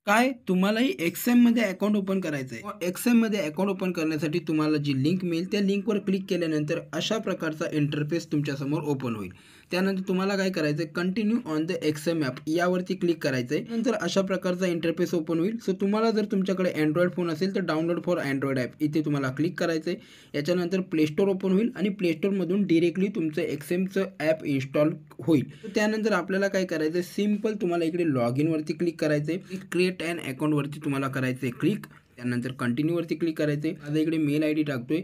काय तुम्हालाही एक्सएममध्ये account open करायचं आहे. एक्सएममध्ये अकाउंट ओपन करण्यासाठी तुम्हाला जी लिंक मिळेल त्या लिंकवर क्लिक केल्यानंतर अशा प्रकारचा इंटरफेस तुमच्यासमोर ओपन होईल. त्यानंतर तुम्हाला काय करायचं आहे, continue on the XM app यावरती क्लिक करायचं आहे. नंतर अशा प्रकारचा इंटरफेस ओपन होईल. सो तुम्हाला जर तुमच्याकडे अँड्रॉइड फोन असेल तर डाउनलोड फॉर अँड्रॉइड ॲप इथे तुम्हाला क्लिक करायचं आहे. याच्यानंतर प्ले स्टोअर ओपन होईल आणि प्ले स्टोअरमधून डिरेक्टली तुमचं एक्सएमचं ॲप इन्स्टॉल होईल. त्यानंतर आपल्याला काय करायचं आहे, सिम्पल तुम्हाला इकडे लॉग इनवरती क्लिक करायचं आहे. क्रिएट अँड अकाउंटवरती तुम्हाला करायचं आहे क्लिक. त्यानंतर कंटिन्यूवरती क्लिक करायचं आहे. माझा इकडे मेल आय डी टाकतोय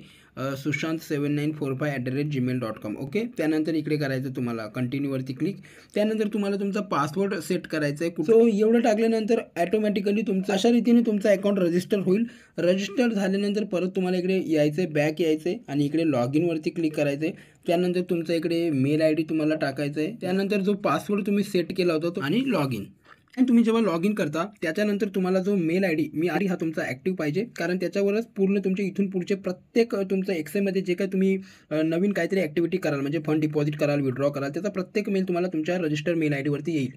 sushant7945@gmail.com. ओके. त्यानंतर इकडे करायचं तुम्हाला कंटिन्यूवरती क्लिक. त्यानंतर तुम्हाला तुमचा पासवर्ड सेट करायचा आहे. सो एवढं टाकल्यानंतर ॲटोमॅटिकली तुमचं अशा रीतीने तुमचं अकाउंट रजिस्टर होईल. रजिस्टर झाल्यानंतर परत तुम्हाला इकडे यायचं आहे, बॅक यायचं आहे आणि इकडे लॉग इनवरती क्लिक करायचं आहे. त्यानंतर तुमचा इकडे मेल आय डी तुम्हाला टाकायचा आहे. त्यानंतर जो पासवर्ड तुम्ही सेट केला होता तो आणि लॉग इन. आणि तुम्ही जेव्हा लॉग इन करता त्याच्यानंतर तुम्हाला जो मेल आय डी हा तुमचा ॲक्टिव्ह पाहिजे, कारण त्याच्यावरच पूर्ण तुमचे इथून पुढचे प्रत्येक तुमचं एक्सएममध्ये जे काही तुम्ही नवीन काहीतरी ॲक्टिव्हिटी कराल, म्हणजे फंड डिपॉझिट कराल, विड्रॉ कराल, त्याचा प्रत्येक मेल तुम्हाला तुमच्या रजिस्टर मेल आय डीवरती येईल.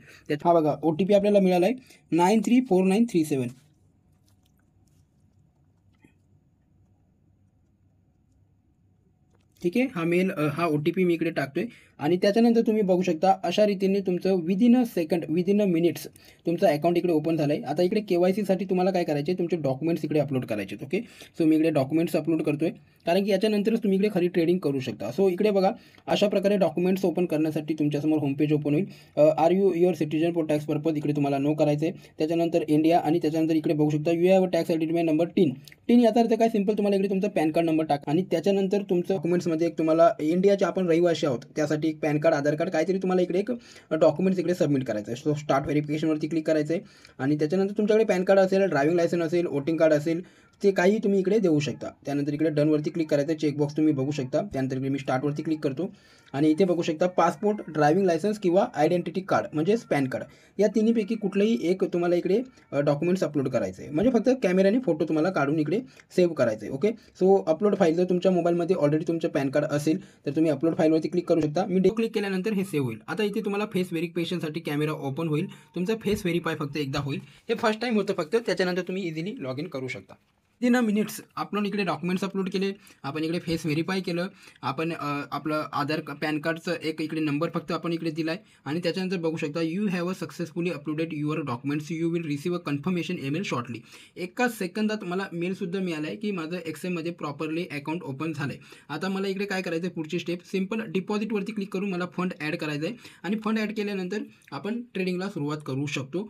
हा बघा OTP आपल्याला मिळाला आहे 934937. ठीक आहे. हा OTP मी इकडे टाकतोय आणि त्याच्यानंतर तुम्ही बघू शकता अशा रीतीने तुमचं within a second, within a minutes तुमचं अकाउंट इकडे ओपन झालं आहे. आता इकडे KYCसाठी तुम्हाला काय करायचे, तुमचे डॉक्युमेंट्स इकडे अपलोड करायचे. ओके. सो मी इकडे डॉक्युमेंट्स अपलोड करतोय, कारण की याच्यानंतरच तुम्ही इकडे खरी ट्रेडिंग करू शकता. सो इकडे बघा अशा प्रकारे डॉक्युमेंट्स ओपन करण्यासाठी तुमच्यासमोर होमपेज ओपन होईल. Are you your citizen for tax purpose इकडे तुम्हाला नो करायचं आहे. त्याच्यानंतर इंडिया आणि त्याच्यानंतर इकडे बघू शकता you have a tax identify number 3 याचा अर्थ काय, सिंपल तुम्हाला इकडे तुमचा पॅन कार्ड नंबर टाका आणि त्याच्यानंतर तुमचं डॉक्युमेंट्समध्ये एक तुम्हाला इंडियाचे आपण रहिवासी आहोत त्यासाठी एक पॅन कार्ड, आधार कार्ड काहीतरी तुम्हाला इकडे एक डॉक्युमेंट्स इकडे सबमिट करायचं आहे. सो स्टार्ट व्हेरिफिकेशनवरती क्लिक करायचं आहे आणि त्याच्यानंतर तुमच्याकडे पॅन कार्ड असेल, ड्रायव्हिंग लायसन्स असेल, वोटिंग कार्ड असेल, ते काही तुम्ही इकडे देऊ शकता. त्यानंतर इकडे डनवरती क्लिक करायचं आहे. चेकबॉक्स तुम्ही बघू शकता. त्यानंतर इकडे मी स्टार्टवरती क्लिक करतो आणि इथे बघू शकता पासपोर्ट, ड्रायव्हिंग लायसन्स किंवा आयडेंटिटी कार्ड म्हणजेच पॅन कार्ड, या तिन्हीपैकी कुठलंही एक तुम्हाला इकडे डॉक्युमेंट्स अपलोड करायचं आहे. म्हणजे फक्त कॅमेऱ्याने फोटो तुम्हाला काढून इकडे सेव्ह करायचे आहे. ओके. सो अपलोड फाईल जर तुमच्या मोबाईलमध्ये ऑलरेडी तुमचं पॅन कार्ड असेल तर तुम्ही अपलोड फाईलवरती क्लिक करू शकता. मी क्लिक केल्यानंतर हे सेव्ह होईल. आता इथे तुम्हाला फेस व्हेरिफिकेशनसाठी कॅमेरा ओपन होईल. तुमचा फेस व्हेरीफाय फक्त एकदा होईल. हे फर्स्ट टाईम होतं फक्त, त्याच्यानंतर तुम्ही इझिली लॉग इन करू शकता. विदिन अ मिनिट्स आपण इकडे डॉक्युमेंट्स अपलोड केले, आपण इकडे फेस व्हेरीफाय केलं, आपण आपलं आधार पॅन कार्डचं एक इकडे नंबर फक्त आपण इकडे दिला आहे आणि त्याच्यानंतर बघू शकता you have a successfully uploaded your documents, you will receive a confirmation email shortly. एका सेकंदात मला मेलसुद्धा मिळाला आहे की माझं एक्सएममध्ये प्रॉपरली अकाउंट ओपन झालं आहे. आता मला इकडे काय करायचं आहे, पुढची स्टेप सिंपल डिपॉझिटवरती क्लिक करून मला फंड ॲड करायचं आहे आणि फंड ॲड केल्यानंतर आपण ट्रेडिंगला सुरुवात करू शकतो.